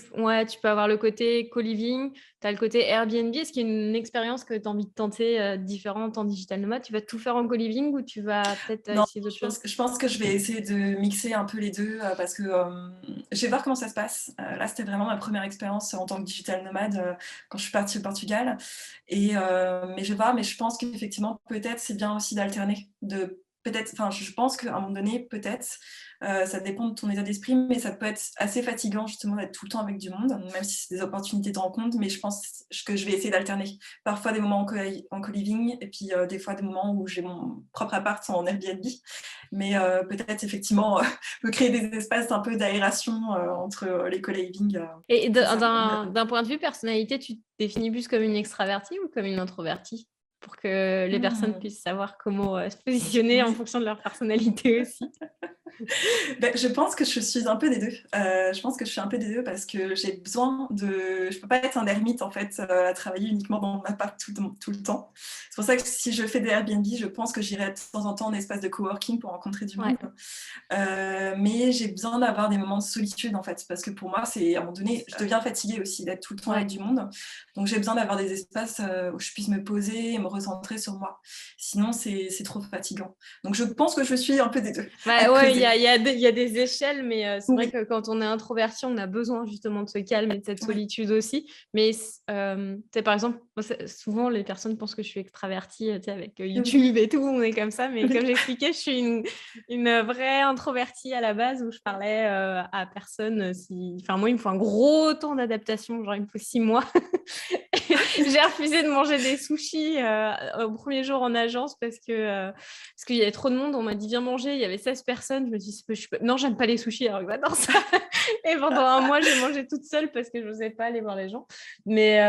peux avoir le côté co-living, tu as le côté Airbnb. Est-ce qu'il y a une expérience que tu as envie de tenter différente en digital nomade? Tu vas tout faire en co-living ou tu vas peut-être essayer d'autres choses? Je pense que je vais essayer de mixer un peu les deux parce que je vais voir comment ça se passe. Là, c'était vraiment ma première expérience en tant que digital nomade quand je suis partie au Portugal. Mais je vais voir, mais je pense qu'effectivement, peut-être, c'est bien aussi d'alterner, je pense qu'à un moment donné, peut-être, ça dépend de ton état d'esprit, mais ça peut être assez fatigant justement d'être tout le temps avec du monde, même si c'est des opportunités de rencontre, mais je pense que je vais essayer d'alterner. Parfois des moments en co-living et puis des fois des moments où j'ai mon propre appart en Airbnb. Mais peut-être effectivement me créer des espaces un peu d'aération entre les co-living. Et d'un point de vue personnalité, tu te définis plus comme une extravertie ou comme une introvertie? Pour que les personnes puissent savoir comment se positionner en fonction de leur personnalité aussi. Je pense que je suis un peu des deux. Je pense que je suis un peu des deux parce que j'ai besoin de... Je peux pas être un ermite, en fait, à travailler uniquement dans mon appart tout le temps. C'est pour ça que si je fais des Airbnb, je pense que j'irai de temps en temps en espace de coworking pour rencontrer du monde. Mais j'ai besoin d'avoir des moments de solitude, en fait, parce que pour moi, c'est à un moment donné, je deviens fatiguée aussi d'être tout le temps avec du monde. Donc, j'ai besoin d'avoir des espaces où je puisse me poser et me recentrer sur moi. Sinon, c'est trop fatigant. Donc, je pense que je suis un peu des deux. Il y a des échelles, mais c'est vrai que quand on est introverti, on a besoin justement de ce calme et de cette solitude aussi. Mais par exemple, souvent les personnes pensent que je suis extravertie avec YouTube et tout, on est comme ça. Mais comme j'expliquais, je suis une vraie introvertie à la base où je parlais à personne. Moi, il me faut un gros temps d'adaptation, genre il me faut 6 mois. J'ai refusé de manger des sushis au premier jour en agence parce qu'il y avait trop de monde. On m'a dit viens manger, il y avait 16 personnes. Je me suis dit non, j'aime pas les sushis, alors j'adore ça. Et pendant un mois, j'ai mangé toute seule parce que je n'osais pas aller voir les gens. Mais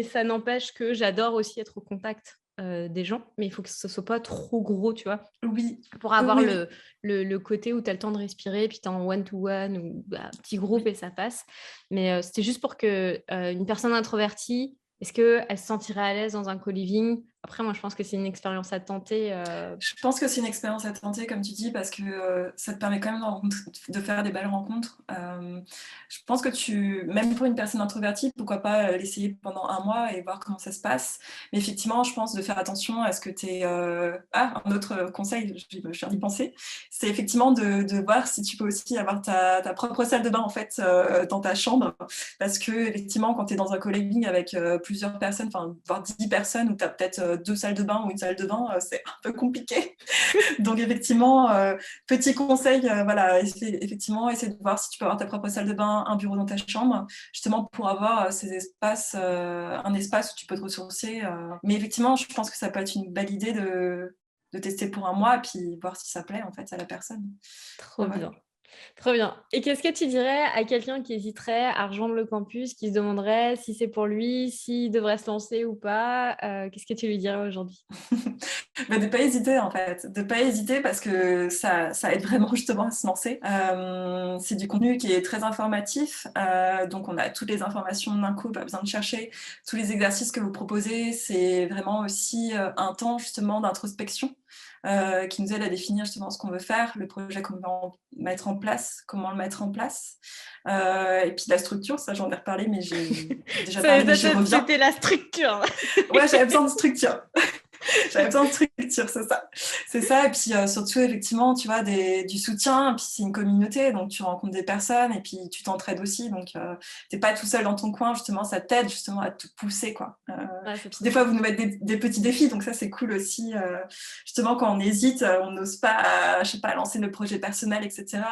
ça n'empêche que j'adore aussi être au contact des gens, mais il faut que ce soit pas trop gros, tu vois. Oui. Pour avoir le côté où tu as le temps de respirer, puis tu es en one-to-one ou petit groupe et ça passe. Mais c'était juste pour que une personne introvertie, est-ce qu'elle se sentirait à l'aise dans un co-living Après, moi, je pense que c'est une expérience à tenter. Je pense que c'est une expérience à tenter, comme tu dis, parce que ça te permet quand même de faire des belles rencontres. Je pense que même pour une personne introvertie, pourquoi pas l'essayer pendant un mois et voir comment ça se passe. Mais effectivement, je pense de faire attention à ce que tu es... Ah, un autre conseil, je viens d'y penser, c'est effectivement de voir si tu peux aussi avoir ta propre salle de bain en fait dans ta chambre. Parce que effectivement, quand tu es dans un co-living avec plusieurs personnes, enfin voire 10 personnes, où tu as peut-être 2 salles de bain ou une salle de bain, c'est un peu compliqué. Donc effectivement, petit conseil, voilà, effectivement, essaie de voir si tu peux avoir ta propre salle de bain, un bureau dans ta chambre, justement pour avoir ces espaces, un espace où tu peux te ressourcer. Mais effectivement, je pense que ça peut être une belle idée de tester pour un mois et puis voir si ça plaît en fait à la personne. Trop Ouais. bien. Trop bien. Et qu'est-ce que tu dirais à quelqu'un qui hésiterait à rejoindre le campus, qui se demanderait si c'est pour lui, s'il devrait se lancer ou pas? Qu'est-ce que tu lui dirais aujourd'hui? Mais de pas hésiter en fait, de pas hésiter parce que ça aide vraiment justement à se lancer. C'est du contenu qui est très informatif, donc on a toutes les informations d'un coup, pas besoin de chercher. Tous les exercices que vous proposez, c'est vraiment aussi un temps justement d'introspection qui nous aide à définir justement ce qu'on veut faire, le projet qu'on veut mettre en place, comment le mettre en place. Et puis la structure, ça j'en ai reparlé, mais j'ai déjà parlé, mais j'y reviens. C'était la structure. Ouais, j'avais besoin de structure. J'avais besoin de structure, c'est ça. C'est ça, et puis surtout, effectivement, tu vois, du soutien, et puis c'est une communauté, donc tu rencontres des personnes, et puis tu t'entraides aussi, donc t'es pas tout seul dans ton coin, justement, ça t'aide justement à te pousser, quoi. Ouais, c'est Puis trop des fois, chouette. vous nous mettez des petits défis, donc ça, c'est cool aussi. Justement, quand on hésite, on n'ose pas, je sais pas, lancer nos projets personnels, etc.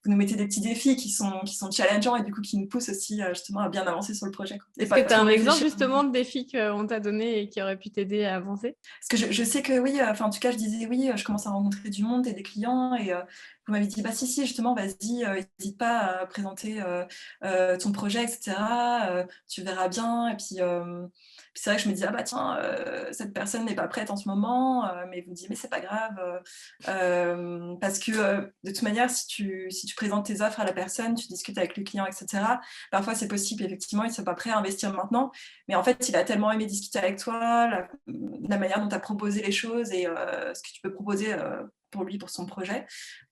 Vous nous mettez des petits défis qui sont challengeants, et du coup, qui nous poussent aussi, justement, à bien avancer sur le projet, quoi. Et Est-ce pas que tu as trop un exemple réfléchir. justement de défi qu'on t'a donné et qui aurait pu t'aider à avancer? Parce que je sais que oui, enfin en tout cas je disais oui, je commence à rencontrer du monde et des clients et vous m'avez dit: «Bah si, justement vas-y, hésite pas à présenter, ton projet et cetera, tu verras bien» et puis c'est vrai que je me dis: «Ah bah tiens, cette personne n'est pas prête en ce moment», mais vous me dites: «Mais c'est pas grave», parce que, de toute manière si tu présentes tes offres à la personne, tu discutes avec le client et cetera, parfois c'est possible effectivement, il ne soit pas prêt à investir maintenant, mais en fait il a tellement aimé discuter avec toi, la manière dont tu as proposé les choses et ce que tu peux proposer pour lui, pour son projet,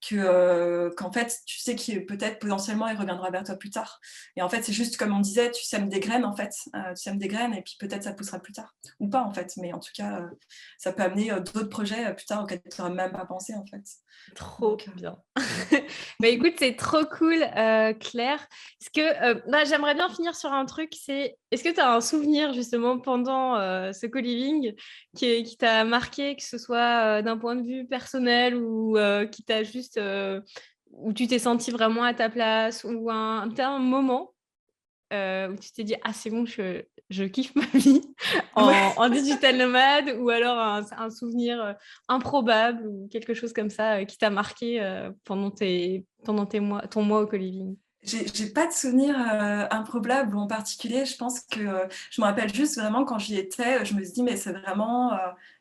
qu'en fait, tu sais qu'il peut-être potentiellement, il reviendra vers toi plus tard. Et en fait, c'est juste comme on disait, tu sèmes des graines, en fait. Tu sèmes des graines et puis peut-être ça poussera plus tard. Ou pas, en fait. Mais en tout cas, ça peut amener d'autres projets plus tard auxquels tu n'aurais même pas pensé, en fait. Trop Donc, bien. Bah, écoute, c'est trop cool, Claire. J'aimerais bien finir sur un truc, est-ce que tu as un souvenir justement pendant ce co-living qui t'a marqué, que ce soit d'un point de vue personnel ou qui t'a juste où tu t'es senti vraiment à ta place ou t'as un moment où tu t'es dit ah c'est bon je kiffe ma vie ouais. en digital nomade ou alors un souvenir improbable ou quelque chose comme ça qui t'a marqué ton mois au co-living. J'ai pas de souvenir improbable en particulier. Je pense que je me rappelle juste vraiment quand j'y étais, je me suis dit mais c'est vraiment,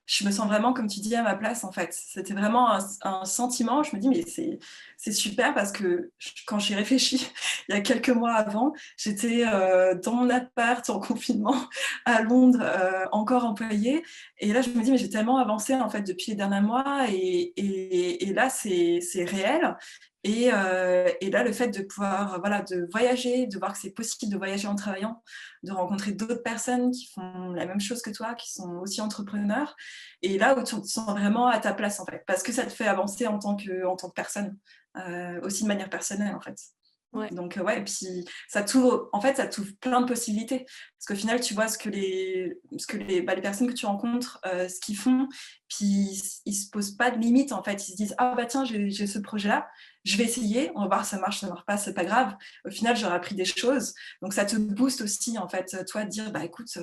je me sens vraiment comme tu dis à ma place en fait. C'était vraiment un sentiment. Je me dis mais c'est super parce que quand j'y réfléchis, il y a quelques mois avant, j'étais dans mon appart en confinement à Londres, encore employée. Et là je me dis mais j'ai tellement avancé en fait depuis les derniers mois et là c'est réel. Et là, le fait de pouvoir, voilà, de voyager, de voir que c'est possible de voyager en travaillant, de rencontrer d'autres personnes qui font la même chose que toi, qui sont aussi entrepreneurs, et là où tu te sens vraiment à ta place, en fait, parce que ça te fait avancer en tant que personne, aussi de manière personnelle, en fait. Ouais. Donc, ouais, et puis ça t'ouvre, en fait, ça t'ouvre plein de possibilités. Parce qu'au final, tu vois les personnes que tu rencontres, ce qu'ils font, puis ils se posent pas de limites, en fait. Ils se disent, ah bah tiens, j'ai ce projet-là, je vais essayer, on va voir si ça marche pas, c'est pas grave. Au final, j'aurai appris des choses. Donc, ça te booste aussi, en fait, toi, de dire, bah écoute,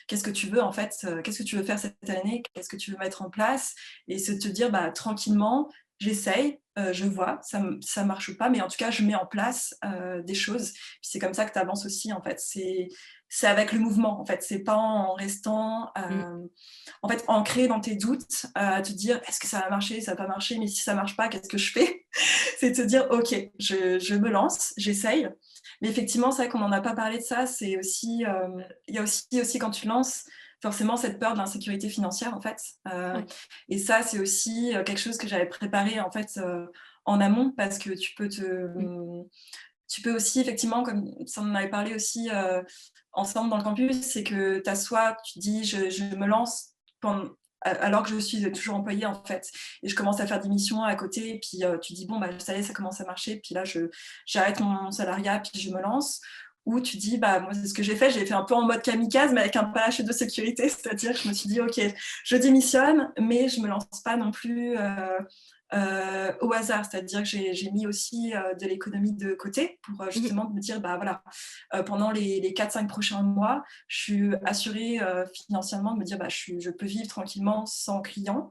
qu'est-ce que tu veux, en fait, qu'est-ce que tu veux faire cette année, qu'est-ce que tu veux mettre en place, et se te dire, bah tranquillement, j'essaye, je vois, ça marche ou pas, mais en tout cas, je mets en place des choses. Puis c'est comme ça que tu avances aussi, en fait. C'est avec le mouvement, en fait. C'est pas en restant en fait, ancré dans tes doutes, à te dire est-ce que ça va marcher, ça va pas marcher, mais si ça marche pas, qu'est-ce que je fais? C'est de te dire ok, je me lance, j'essaye. Mais effectivement, c'est vrai qu'on n'en a pas parlé de ça. C'est aussi, il y a aussi quand tu lances, forcément cette peur de l'insécurité financière, en fait. Ouais. Et ça, c'est aussi quelque chose que j'avais préparé, en fait, en amont, parce que Mmh. tu peux aussi, effectivement, comme ça on en avait parlé aussi ensemble dans le campus, c'est que tu as soit, tu dis, je me lance alors que je suis toujours employée, en fait, et je commence à faire des missions à côté, et puis tu dis, bon, bah, ça y est, ça commence à marcher, puis là, j'arrête mon salariat, puis je me lance. Ou tu dis, bah, moi, c'est ce que j'ai fait un peu en mode kamikaze, mais avec un parachute de sécurité, c'est-à-dire que je me suis dit, ok, je démissionne, mais je me lance pas non plus au hasard, c'est-à-dire que j'ai mis aussi de l'économie de côté pour Mmh. justement me dire, bah voilà, pendant les 4-5 prochains mois, je suis assurée financièrement de me dire, bah, je peux vivre tranquillement sans clients.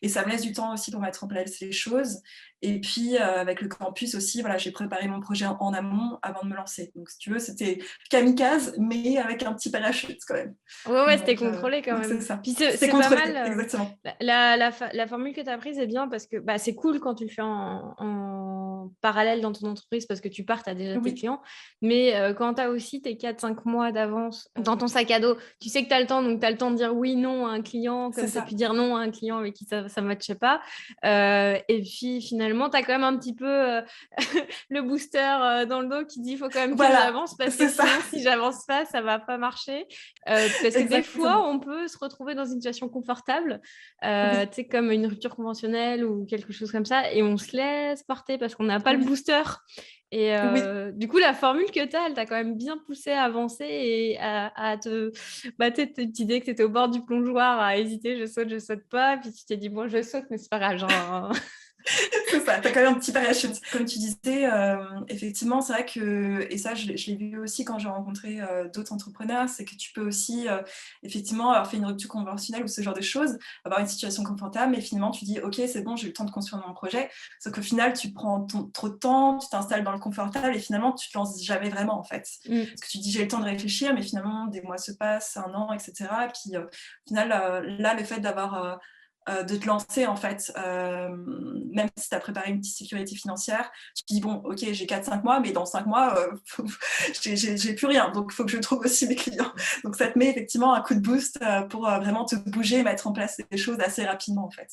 Et ça me laisse du temps aussi pour mettre en place les choses. Et puis, avec le campus aussi, voilà, j'ai préparé mon projet en amont avant de me lancer. Donc, si tu veux, c'était kamikaze, mais avec un petit parachute quand même. Ouais, c'était Donc, contrôlé quand c'est même. ça. Puis c'est C'est c'est pas contrôlé, mal, exactement. la formule que tu as prise est bien parce que, bah, c'est cool quand tu le fais en parallèle dans ton entreprise parce que tu pars, tu as déjà tes Oui, clients. Mais, quand tu as aussi tes 4-5 mois d'avance dans ton sac à dos, tu sais que tu as le temps, donc tu as le temps de dire oui, non à un client, c'est comme tu as pu ça. dire non à un client avec qui ça ne matchait pas. Et puis finalement, tu as quand même un petit peu, le booster, dans le dos qui dit: «Il faut quand même que Voilà, j'avance parce que c'est ça, sinon si j'avance pas, ça va pas marcher». Parce que des fois, exactement. on peut se retrouver dans une situation confortable, Oui, tu sais, comme une rupture conventionnelle ou quelque chose comme ça et on se laisse porter parce qu'on n'a pas le oui, booster et oui. du coup, la formule que tu as, elle t'a quand même bien poussé à avancer et à te bah, tu sais, cette idée que tu étais au bord du plongeoir à hésiter: je saute pas», puis tu t'es dit: «Bon, je saute, mais c'est pas grave, genre». C'est ça, tu as quand même un petit parachute. Comme tu disais, effectivement, c'est vrai que et ça, je l'ai vu aussi quand j'ai rencontré, d'autres entrepreneurs, c'est que tu peux aussi, effectivement, avoir fait une rupture conventionnelle ou ce genre de choses, avoir une situation confortable, mais finalement, tu dis: «OK, c'est bon, j'ai eu le temps de construire mon projet». Sauf qu'au final, tu prends trop de temps, tu t'installes dans le confortable et finalement, tu te lances jamais vraiment, en fait. Mmh. Parce que tu dis: «J'ai le temps de réfléchir», mais finalement, des mois se passent, 1 an, et cetera. Et puis, au final, là, le fait de te lancer en fait, même si tu as préparé une petite sécurité financière, tu te dis bon, ok, j'ai 4-5 mois, mais dans 5 mois, j'ai plus rien, donc il faut que je trouve aussi mes clients. Donc ça te met effectivement un coup de boost pour vraiment te bouger, mettre en place des choses assez rapidement en fait.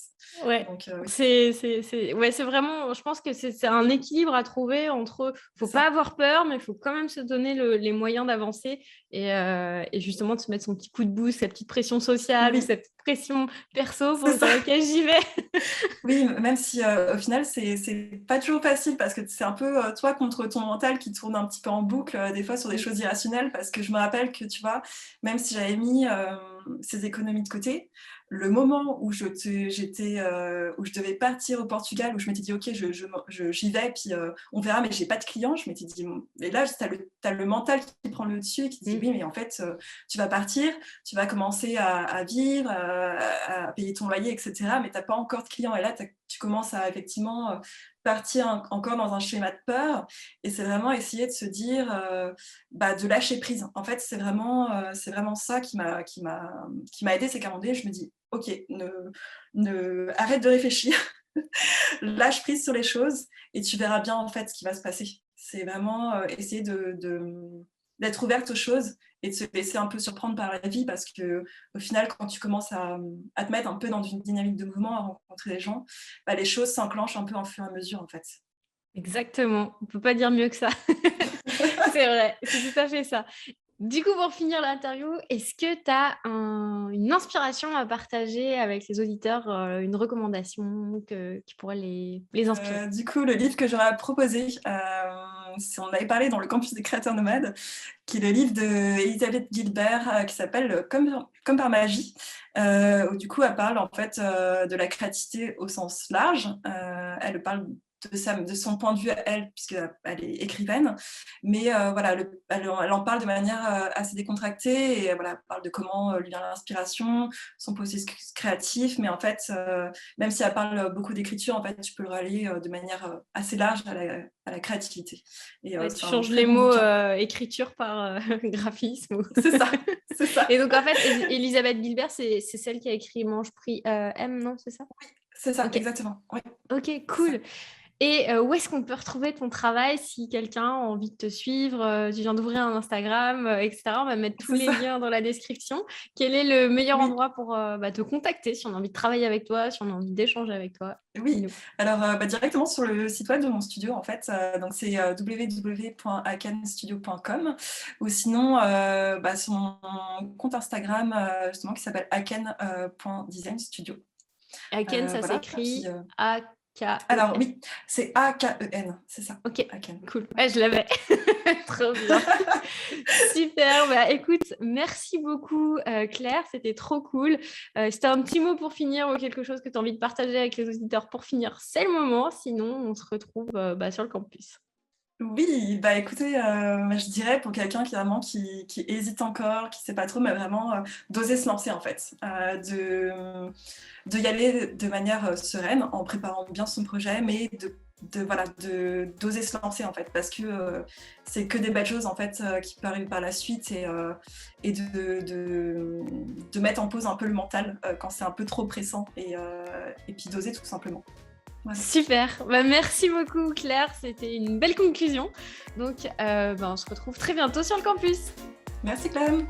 Ouais, Donc oui, c'est vraiment je pense que c'est un équilibre à trouver entre c'est faut pas ça. avoir peur, mais il faut quand même se donner les moyens d'avancer et justement de se mettre son petit coup de boost, sa petite pression sociale ou Oui, cette pression perso pour c'est se ça. dire: «OK, j'y vais». Oui, même si au final, c'est pas toujours facile parce que c'est un peu toi contre ton mental qui tourne un petit peu en boucle, des fois sur des Mmh. choses irrationnelles. Parce que je me rappelle que, tu vois, même si j'avais mis ces économies de côté, le moment où où je devais partir au Portugal, où je m'étais dit: «OK, j'y vais, puis on verra, mais j'ai pas de clients», je m'étais dit: «Mmh» et là, t'as le mental qui prend le dessus et qui te dit: Mmh. «Oui, mais en fait, tu vas partir, tu vas commencer à vivre, à payer ton loyer, et cetera, mais tu as pas encore de clients». Et là, tu commences à effectivement partir encore dans un schéma de peur. Et c'est vraiment essayer de se dire, bah, de lâcher prise. En fait, c'est vraiment ça qui m'a aidé. C'est qu'à un moment donné, je me dis, ok, arrête de réfléchir, lâche prise sur les choses et tu verras bien en fait ce qui va se passer. C'est vraiment essayer d'être ouverte aux choses et de se laisser un peu surprendre par la vie, parce que au final, quand tu commences à te mettre un peu dans une dynamique de mouvement, à rencontrer des gens, bah, les choses s'enclenchent un peu en fur et à mesure en fait. Exactement, on peut pas dire mieux que ça. C'est vrai, c'est tout à fait ça. Du coup, pour finir l'interview, est-ce que tu as une inspiration à partager avec les auditeurs, une recommandation qui pourrait les inspirer? Du coup, le livre que j'aurais proposé, on avait parlé dans le campus des créateurs nomades, qui est le livre d'Elisabeth Gilbert, qui s'appelle Comme par magie, où du coup elle parle en fait de la créativité au sens large. Elle parle de son point de vue à elle, puisqu'elle est écrivaine, mais voilà, elle en parle de manière assez décontractée, et voilà, elle parle de comment lui vient l'inspiration, son processus créatif, mais en fait, même si elle parle beaucoup d'écriture, en fait, tu peux le relier de manière assez large à la créativité. Et Ouais, tu c'est un changes très les bon mots, bouquin. écriture par, graphisme ou C'est ça, c'est ça, et donc en fait, Elisabeth Gilbert, c'est celle qui a écrit Mange, prie, aime, non, c'est ça? c'est ça, OK. exactement. Oui, OK, c'est ça. cool. Et où est-ce qu'on peut retrouver ton travail si quelqu'un a envie de te suivre, tu viens d'ouvrir un Instagram, etc. On va mettre tous C'est les ça. liens dans la description. Quel est le meilleur Oui. endroit pour te contacter si on a envie de travailler avec toi, si on a envie d'échanger avec toi? Oui, Dis-nous. alors directement sur le site web de mon studio en fait, donc c'est www.akenstudio.com ou sinon sur mon compte Instagram justement qui s'appelle aken.designstudio. Aken, ça Voilà, puis s'écrit alors A-K-E-N. oui, c'est Aken, c'est ça, Ok, Aken. cool. Ouais, je l'avais. Trop bien. Super. Bah, écoute, merci beaucoup, Claire. C'était trop cool. Si tu as un petit mot pour finir ou quelque chose que tu as envie de partager avec les auditeurs pour finir, c'est le moment. Sinon, on se retrouve sur le campus. Oui, bah écoutez, je dirais pour quelqu'un qui vraiment qui hésite encore, qui sait pas trop, mais vraiment d'oser se lancer en fait, de y aller de manière sereine en préparant bien son projet, mais d'oser se lancer en fait, parce que c'est que des belles choses en fait qui peuvent arriver par la suite et de mettre en pause un peu le mental quand c'est un peu trop pressant et puis d'oser tout simplement. Voilà. Super. Bah, merci beaucoup, Claire. C'était une belle conclusion. Donc, on se retrouve très bientôt sur le campus. Merci Clem.